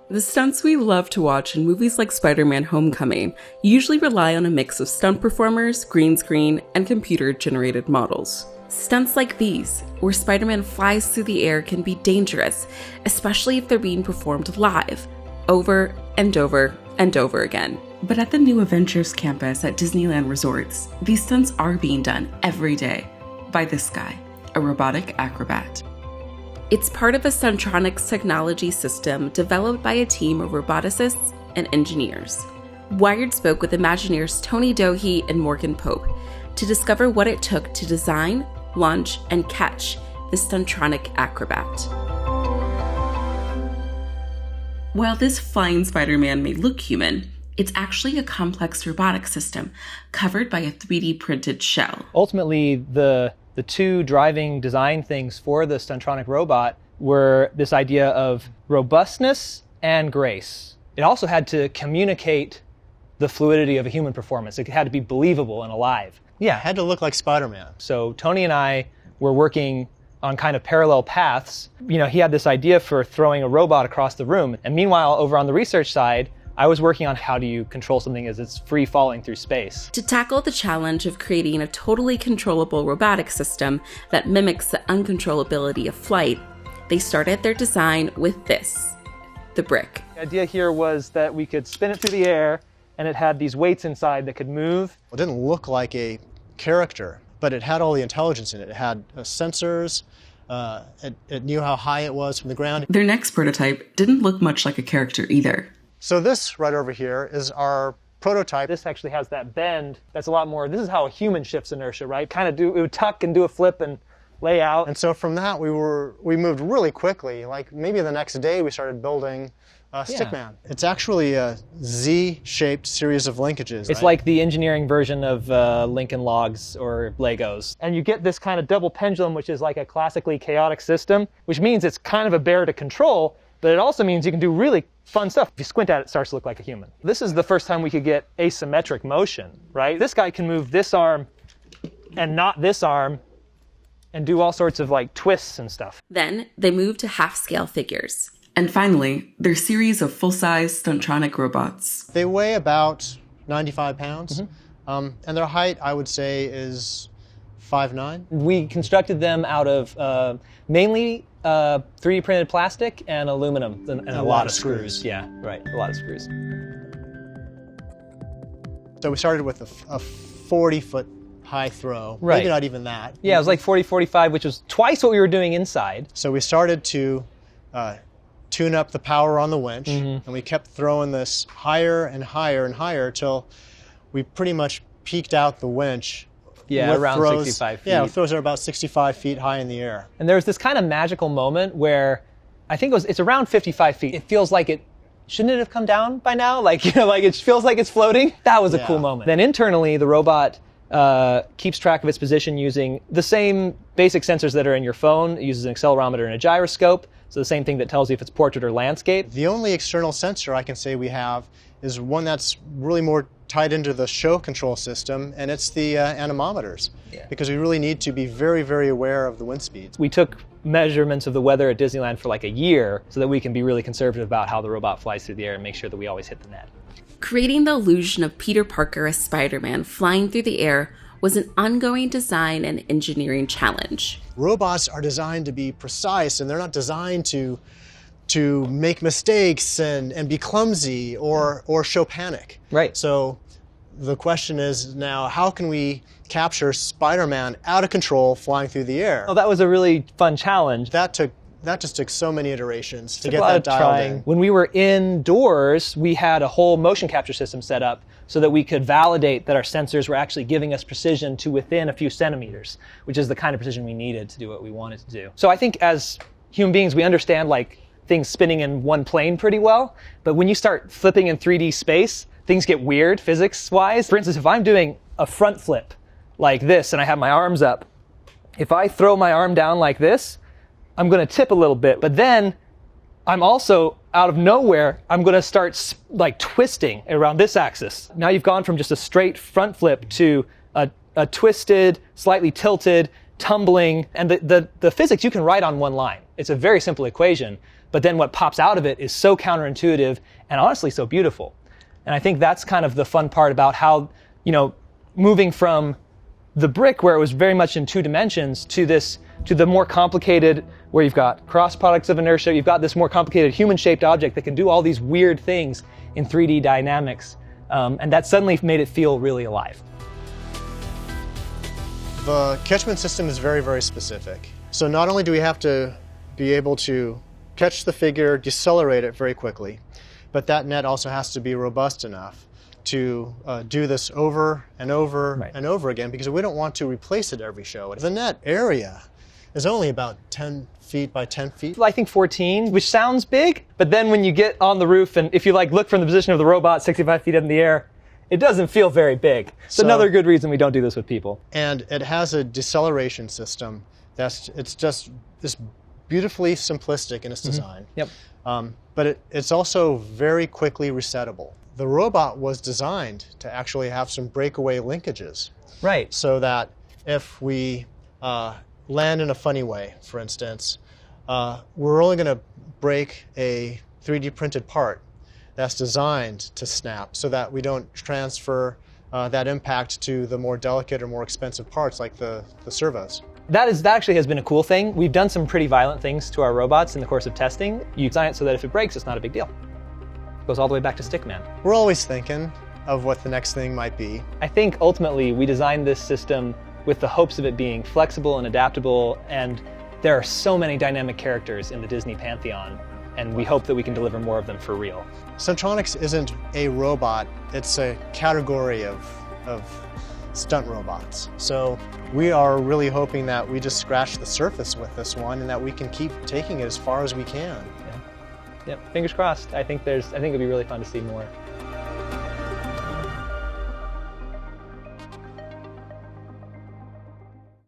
The stunts we love to watch in movies like Spider-Man: Homecoming usually rely on a mix of stunt performers, green screen, and computer-generated models. Stunts like these, where Spider-Man flies through the air, can be dangerous, especially if they're being performed live, over and over and over again. But at the new Adventures campus at Disneyland Resorts, these stunts are being done every day by this guy, a robotic acrobat. It's part of a Stuntronics technology system developed by a team of roboticists and engineers. Wired spoke with Imagineers Tony Dohey and Morgan Pope to discover what it took to design, launch, and catch the Stuntronic acrobat. While this flying Spider-Man may look human, it's actually a complex robotic system covered by a 3D printed shell. Ultimately, the two driving design things for the Stuntronic robot were this idea of robustness and grace. It also had to communicate the fluidity of a human performance. It had to be believable and alive. Yeah, it had to look like Spider-Man. So Tony and I were working on kind of parallel paths. You know, he had this idea for throwing a robot across the room. And meanwhile, over on the research side, I was working on how do you control something as it's free falling through space. To tackle the challenge of creating a totally controllable robotic system that mimics the uncontrollability of flight, they started their design with this, the brick. The idea here was that we could spin it through the air and it had these weights inside that could move. It didn't look like a character, but it had all the intelligence in it. It had sensors, it knew how high it was from the ground. Their next prototype didn't look much like a character either. So this right over here is our prototype. This actually has that bend. That's a lot more, this is how a human shifts inertia, right? It would tuck and do a flip and lay out. And so from that we moved really quickly. Like maybe the next day we started building Stickman. It's actually a Z-shaped series of linkages. It's like the engineering version of Lincoln Logs or Legos. And you get this kind of double pendulum, which is like a classically chaotic system, which means it's kind of a bear to control, but it also means you can do really fun stuff. If you squint at it, it starts to look like a human. This is the first time we could get asymmetric motion, right? This guy can move this arm and not this arm and do all sorts of like twists and stuff. Then they moved to half-scale figures. And finally, their series of full-size Stuntronic robots. They weigh about 95 pounds, and their height, I would say, is 5'9". We constructed them out of mainly 3D printed plastic and aluminum and a lot of screws. Yeah, right, a lot of screws. So we started with a 40-foot high throw, right. Maybe not even that. Yeah, it was like 40, 45, which was twice what we were doing inside. So we started to tune up the power on the winch, and we kept throwing this higher and higher and higher till we pretty much peaked out the winch. Yeah, around 65 feet. Yeah, throws are about 65 feet high in the air. And there was this kind of magical moment where I think it's around 55 feet. It feels like shouldn't it have come down by now? Like, like it feels like it's floating. That was a cool moment. Then internally, the robot keeps track of its position using the same basic sensors that are in your phone. It uses an accelerometer and a gyroscope. So the same thing that tells you if it's portrait or landscape. The only external sensor I can say we have is one that's really more tied into the show control system, and it's the anemometers, because we really need to be very, very aware of the wind speeds. We took measurements of the weather at Disneyland for like a year so that we can be really conservative about how the robot flies through the air and make sure that we always hit the net. Creating the illusion of Peter Parker as Spider-Man flying through the air was an ongoing design and engineering challenge. Robots are designed to be precise, and they're not designed to make mistakes and be clumsy or show panic. Right. So the question is now, how can we capture Spider-Man out of control flying through the air? Oh, that was a really fun challenge. That just took so many iterations to get that dialed in. When we were indoors, we had a whole motion capture system set up so that we could validate that our sensors were actually giving us precision to within a few centimeters, which is the kind of precision we needed to do what we wanted to do. So I think as human beings, we understand like things spinning in one plane pretty well, but when you start flipping in 3D space, things get weird physics-wise. For instance, if I'm doing a front flip like this and I have my arms up, if I throw my arm down like this, I'm going to tip a little bit, but then I'm also, out of nowhere, I'm going to start like twisting around this axis. Now you've gone from just a straight front flip to a twisted, slightly tilted, tumbling, and the physics you can write on one line. It's a very simple equation, but then what pops out of it is so counterintuitive and honestly so beautiful. And I think that's kind of the fun part about how, moving from the brick where it was very much in 2 dimensions to the more complicated, where you've got cross products of inertia, you've got this more complicated human-shaped object that can do all these weird things in 3D dynamics. And that suddenly made it feel really alive. The catchment system is very, very specific. So not only do we have to be able to catch the figure, decelerate it very quickly, but that net also has to be robust enough to do this over and over and over again, because we don't want to replace it every show. The net area is only about 10 feet by 10 feet. I think 14, which sounds big, but then when you get on the roof and if you look from the position of the robot 65 feet in the air, it doesn't feel very big. It's another good reason we don't do this with people. And it has a deceleration system it's just beautifully simplistic in its design. Yep. But it's also very quickly resettable. The robot was designed to actually have some breakaway linkages. Right. So that if we land in a funny way, for instance, we're only going to break a 3D printed part that's designed to snap so that we don't transfer that impact to the more delicate or more expensive parts like the servos. That actually has been a cool thing. We've done some pretty violent things to our robots in the course of testing. You design it so that if it breaks, it's not a big deal. It goes all the way back to Stickman. We're always thinking of what the next thing might be. I think ultimately we designed this system with the hopes of it being flexible and adaptable, and there are so many dynamic characters in the Disney pantheon, and we hope that we can deliver more of them for real. Centronics isn't a robot, it's a category of stunt robots. So we are really hoping that we just scratch the surface with this one and that we can keep taking it as far as we can. Yeah. Fingers crossed. I think it'd be really fun to see more.